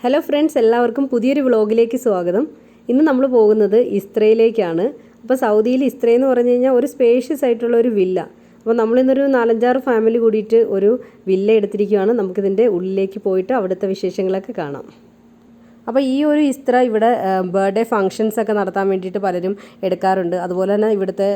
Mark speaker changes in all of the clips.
Speaker 1: Hello friends, എല്ലാവർക്കും പുതിയൊരു വ്ളോഗിലേക്ക് സ്വാഗതം. ഇന്ന് നമ്മൾ പോകുന്നത് ഇസ്ത്രയിലേക്കാണ്. അപ്പോൾ സൗദിയിൽ ഇസ്ത്ര എന്ന് പറഞ്ഞു കഴിഞ്ഞാൽ ഒരു സ്പേഷ്യസ് ആയിട്ടുള്ള ഒരു വില്ല. അപ്പോൾ നമ്മളിന്നൊരു 4-5 ഫാമിലി കൂടിയിട്ട് ഒരു വില്ല എടുത്തിരിക്കുകയാണ്. നമുക്കിതിൻ്റെ ഉള്ളിലേക്ക് പോയിട്ട് അവിടുത്തെ വിശേഷങ്ങളൊക്കെ കാണാം. അപ്പോൾ ഈ ഒരു ഇസ്ത്ര ഇവിടെ ബർത്ത്ഡേ ഫങ്ഷൻസൊക്കെ നടത്താൻ വേണ്ടിയിട്ട് പലരും എടുക്കാറുണ്ട്. അതുപോലെ തന്നെ ഇവിടുത്തെ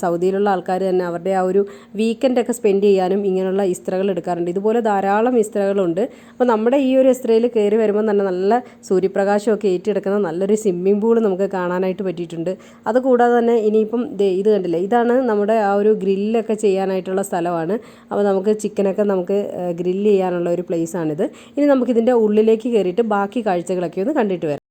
Speaker 1: സൗദിയിലുള്ള ആൾക്കാർ തന്നെ അവരുടെ ആ ഒരു വീക്കെൻഡൊക്കെ സ്പെൻഡ് ചെയ്യാനും ഇങ്ങനെയുള്ള ഇസ്ത്രകൾ എടുക്കാറുണ്ട്. ഇതുപോലെ ധാരാളം ഇസ്ത്രകളുണ്ട്. അപ്പോൾ നമ്മുടെ ഈ ഒരു ഇസ്ത്രയിൽ കയറി വരുമ്പോൾ തന്നെ നല്ല സൂര്യപ്രകാശമൊക്കെ ഏറ്റെടുക്കുന്ന നല്ലൊരു സ്വിമ്മിംഗ് പൂൾ നമുക്ക് കാണാനായിട്ട് പറ്റിയിട്ടുണ്ട്. അതുകൂടാതെ തന്നെ ഇനിയിപ്പം ഇത് കണ്ടില്ലേ, ഇതാണ് നമ്മുടെ ആ ഒരു ഗ്രില്ലൊക്കെ ചെയ്യാനായിട്ടുള്ള സ്ഥലമാണ്. അപ്പോൾ നമുക്ക് ചിക്കനൊക്കെ നമുക്ക് ഗ്രില്ല് ചെയ്യാനുള്ള ഒരു പ്ലേസാണിത്. ഇനി നമുക്കിതിൻ്റെ ഉള്ളിലേക്ക് കയറിയിട്ട് ബാക്കി കാഴ്ചകളൊക്കെ ഒന്ന് കണ്ടിട്ട് വരാം.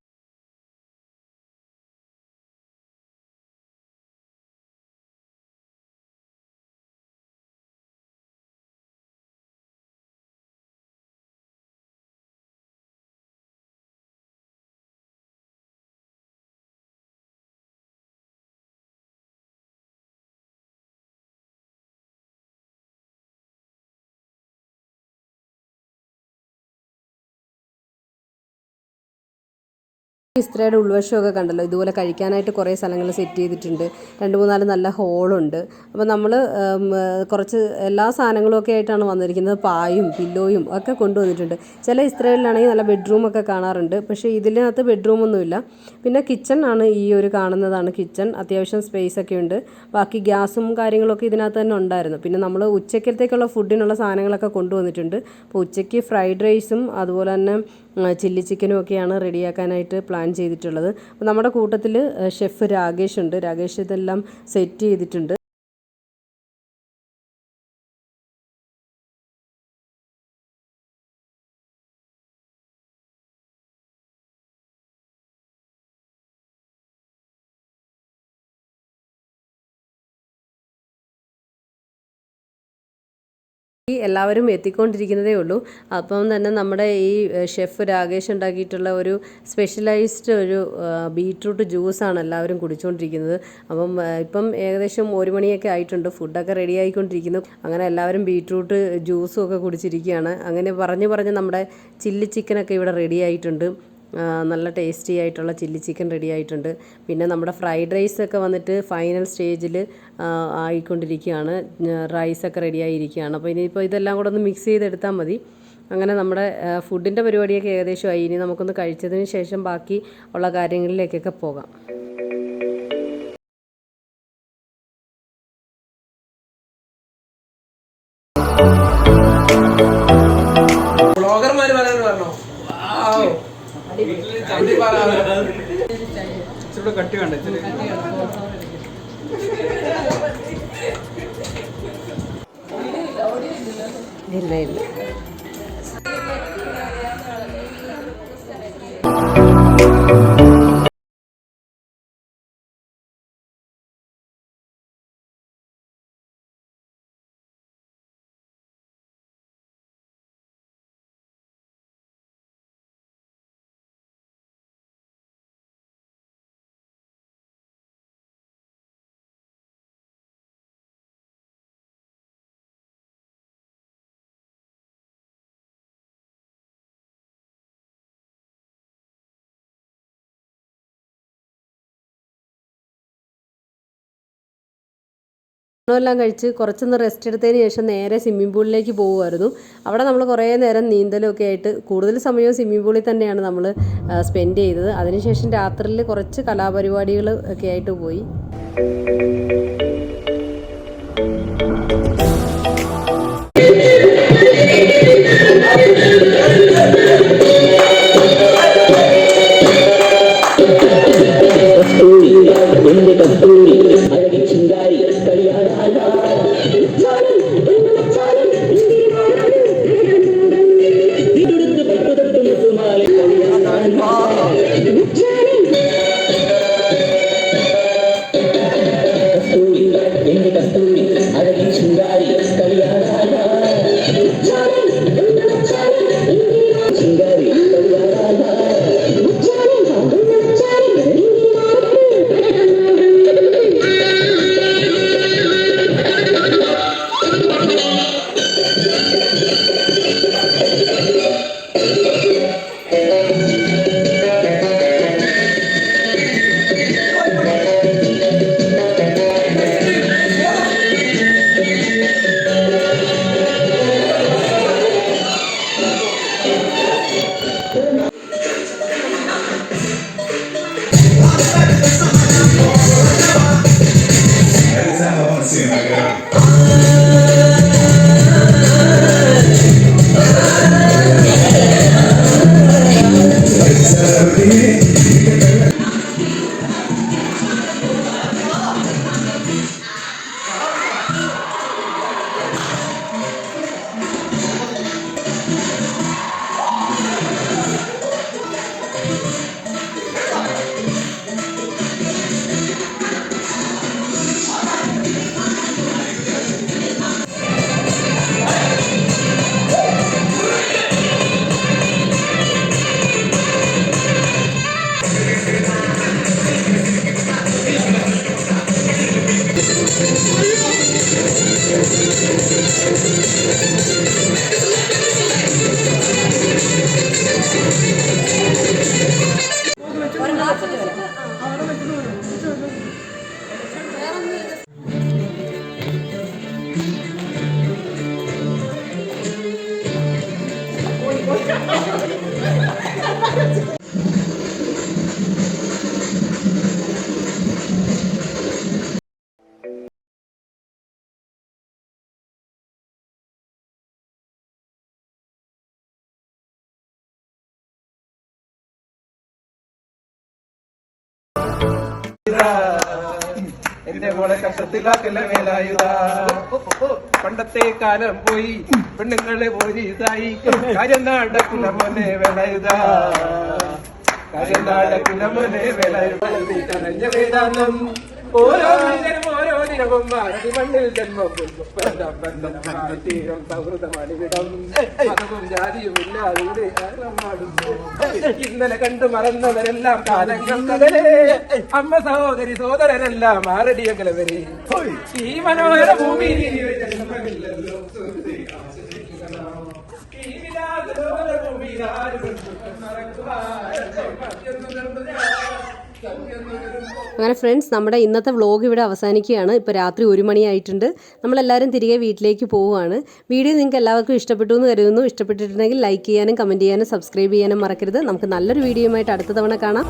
Speaker 1: ഇസ്ത്രയുടെ ഉൾവശമൊക്കെ കണ്ടല്ലോ, ഇതുപോലെ കഴിക്കാനായിട്ട് കുറേ സ്ഥലങ്ങൾ സെറ്റ് ചെയ്തിട്ടുണ്ട്. 2-3-4 നല്ല ഹോളുണ്ട്. അപ്പോൾ നമ്മൾ കുറച്ച് എല്ലാ സാധനങ്ങളും ഒക്കെ ആയിട്ടാണ് വന്നിരിക്കുന്നത്. പായും പില്ലോയും ഒക്കെ കൊണ്ടുവന്നിട്ടുണ്ട്. ചില ഇസ്ത്രയിലാണെങ്കിൽ നല്ല ബെഡ്റൂമൊക്കെ കാണാറുണ്ട്, പക്ഷേ ഇതിനകത്ത് ബെഡ്റൂമൊന്നുമില്ല. പിന്നെ കിച്ചൺ ആണ് ഈ ഒരു കാണുന്നതാണ് കിച്ചൺ. അത്യാവശ്യം സ്പേസ് ഒക്കെ ഉണ്ട്. ബാക്കി ഗ്യാസും കാര്യങ്ങളൊക്കെ ഇതിനകത്ത് തന്നെ ഉണ്ടായിരുന്നു. പിന്നെ നമ്മൾ ഉച്ചക്കലത്തേക്കുള്ള ഫുഡിനുള്ള സാധനങ്ങളൊക്കെ കൊണ്ടുവന്നിട്ടുണ്ട്. അപ്പോൾ ഉച്ചയ്ക്ക് ഫ്രൈഡ് റൈസും അതുപോലെ തന്നെ ചില്ലി ചിക്കനും ഒക്കെയാണ് റെഡിയാക്കാനായിട്ട് പ്ലാൻ ചെയ്തിട്ടുള്ളത്. അപ്പോൾ നമ്മുടെ കൂട്ടത്തിൽ ഷെഫ് രാകേഷ് ഉണ്ട്. രാകേഷ് ഇതെല്ലാം സെറ്റ് ചെയ്തിട്ടുണ്ട്. എല്ലാവരും എത്തിക്കൊണ്ടിരിക്കുന്നതേ ഉള്ളൂ. അപ്പം തന്നെ നമ്മുടെ ഈ ഷെഫ് രാകേഷ് ഉണ്ടാക്കിയിട്ടുള്ള ഒരു സ്പെഷ്യലൈസ്ഡ് ഒരു ബീട്രൂട്ട് ജ്യൂസാണ് എല്ലാവരും കുടിച്ചുകൊണ്ടിരിക്കുന്നത്. അപ്പം ഇപ്പം ഏകദേശം 1 മണിയൊക്കെ ആയിട്ടുണ്ട്. ഫുഡൊക്കെ റെഡി ആയിക്കൊണ്ടിരിക്കുന്നു. അങ്ങനെ എല്ലാവരും ബീട്രൂട്ട് ജ്യൂസും ഒക്കെ കുടിച്ചിരിക്കുകയാണ്. അങ്ങനെ പറഞ്ഞ് നമ്മുടെ ചില്ലി ചിക്കനൊക്കെ ഇവിടെ റെഡി ആയിട്ടുണ്ട്. നല്ല ടേസ്റ്റി ആയിട്ടുള്ള ചില്ലി ചിക്കൻ റെഡി ആയിട്ടുണ്ട്. പിന്നെ നമ്മുടെ ഫ്രൈഡ് റൈസൊക്കെ വന്നിട്ട് ഫൈനൽ സ്റ്റേജിൽ ആയിക്കൊണ്ടിരിക്കുകയാണ്. റൈസൊക്കെ റെഡി ആയിരിക്കുകയാണ്. അപ്പോൾ ഇനിയിപ്പോൾ ഇതെല്ലാം കൂടെ ഒന്ന് മിക്സ് ചെയ്തെടുത്താൽ മതി. അങ്ങനെ നമ്മുടെ ഫുഡിൻ്റെ പരിപാടിയൊക്കെ ഏകദേശമായി. ഇനി നമുക്കൊന്ന് കഴിച്ചതിന് ശേഷം ബാക്കി ഉള്ള കാര്യങ്ങളിലേക്കൊക്കെ പോകാം.
Speaker 2: കട്ടി വേണ്ട
Speaker 1: ഇല്ല ഇല്ല. എല്ലാം കഴിച്ച് കുറച്ചൊന്ന് റെസ്റ്റ് എടുത്തതിന് ശേഷം നേരെ സ്വിമ്മിംഗ് പൂളിലേക്ക് പോകുമായിരുന്നു. അവിടെ നമ്മൾ കുറേ നേരം നീന്തലൊക്കെ ആയിട്ട് കൂടുതൽ സമയവും സ്വിമ്മിംഗ് പൂളിൽ തന്നെയാണ് നമ്മൾ സ്പെൻഡ് ചെയ്തത്. അതിനുശേഷം രാത്രിയിൽ കുറച്ച് കലാപരിപാടികൾ ഒക്കെ ആയിട്ട് പോയി.
Speaker 3: എന്റെ മോളെ കഷ്ടത്തിലാക്കല്ല വേലായുധ. പണ്ടത്തെ കാലം പോയി, പെണ്ണുങ്ങളെ പോലീസായി, കാര്യം നടക്കുന്ന മോനെ വേലായുധ, കാര്യം നടക്കുന്ന മോനെ വേലായുധ. കരഞ്ഞ വേദാന്തം ഓരോ ദിനവും മാറ്റി മണ്ണിൽ ജന്മം തീരം സൗഹൃദമണിവിടം മതവും ജാതിയും ഇല്ലാതെ ഇന്നലെ കണ്ടു മറന്നവരെല്ലാം കാലങ്ങൾ കടലേ. അമ്മ സഹോദരി സോദരനെല്ലാം ആരടിയകലവരെ ഈ മനോഹര ഭൂമി
Speaker 1: അങ്ങനെ ഫ്രണ്ട്സ്, നമ്മുടെ ഇന്നത്തെ വ്ളോഗ് ഇവിടെ അവസാനിക്കുകയാണ്. ഇപ്പോൾ രാത്രി 1 മണിയായിട്ടുണ്ട്. നമ്മളെല്ലാവരും തിരികെ വീട്ടിലേക്ക് പോവുകയാണ്. വീഡിയോ നിങ്ങൾക്ക് എല്ലാവർക്കും ഇഷ്ടപ്പെട്ടു എന്ന് കരുതുന്നു. ഇഷ്ടപ്പെട്ടിട്ടുണ്ടെങ്കിൽ ലൈക്ക് ചെയ്യാനും കമൻറ്റ് ചെയ്യാനും സബ്സ്ക്രൈബ് ചെയ്യാനും മറക്കരുത്. നമുക്ക് നല്ലൊരു വീഡിയോയുമായിട്ട് അടുത്ത തവണ കാണാം.